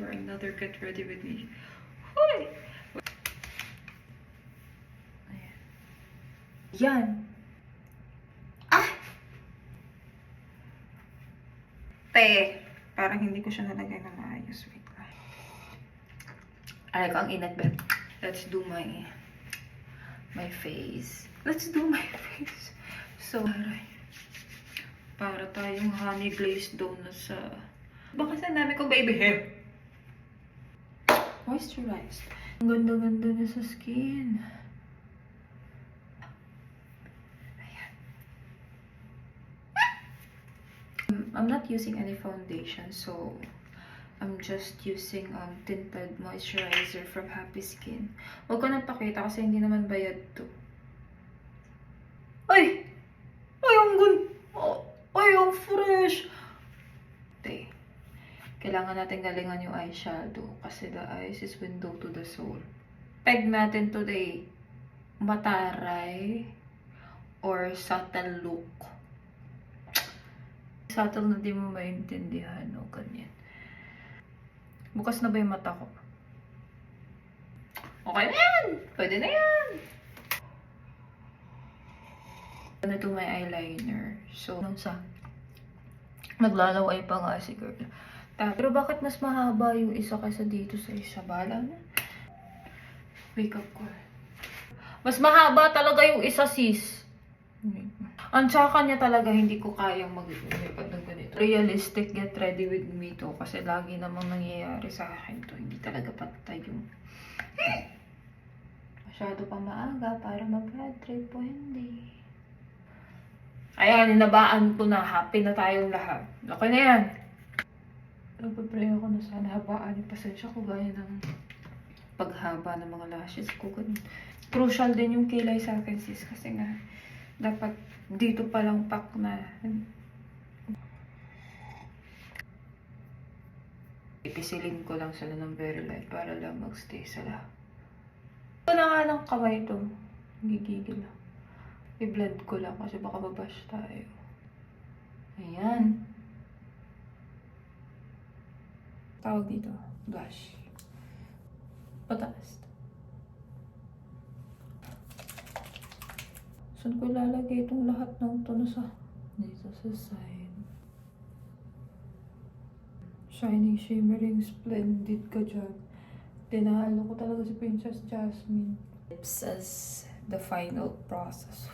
for another Get Ready With Me. Hoy! Ayan. Yan! Ah! Te! Parang hindi ko siya nalagay na maayos. Wait lang. Ay, ang inat ba? Let's do my face. Let's do my face. So, para tayong honey glazed donuts sa... Baka sanabi ko baby hair. Moisturized. Ang ganda-ganda na sa skin. Ayan. I'm not using any foundation, so I'm just using tinted moisturizer from Happy Skin. Huwag ko nang pakita kasi hindi naman bayad to. Ay! Ay, ang ganda! Ay, ang fresh! Okay. Kailangan natin galingan yung eyeshadow kasi the eyes is window to the soul. Peg natin today, mataray or subtle look. Subtle na di mo maintindihan o ganyan. Bukas na ba yung mata ko? Okay na yan! Pwede na yan! Ano to my eyeliner. So, naglalaway pa nga si girl. Pero bakit mas mahaba yung isa kaysa dito sa isa? Bala na. Wake up ko. Mas mahaba talaga yung isa, sis. Ang tsaka niya talaga, hindi ko kayang mag-ipag ng ganito. Realistic Get Ready With Me to. Kasi lagi namang nangyayari sa akin to. Hindi talaga patay yung... Masyado pa maaga para ma-bad trip po, hindi. Ayan, inabaan ko na. Happy na tayong lahat. Okay na yan. Nagpapray ako na sana habaan yung pasensya ko gaya ng paghaba ng mga lashes ko. Crucial din yung kilay sa akin, sis. Kasi nga, dapat dito palang pak na. Ipisilin ko lang sila ng very light para lang magstay sila. Ito na nga ng kamay ito. Gigigil lang. I-blend ko lang kasi baka babash tayo. Ayan. Tawag dito. Blush. Pataas. Saan ko ilalagay itong lahat ng ito na sa... Dito sa side. Shining, shimmering, splendid ka dyan. Tinahalo ko talaga si Princess Jasmine. Lips as the final process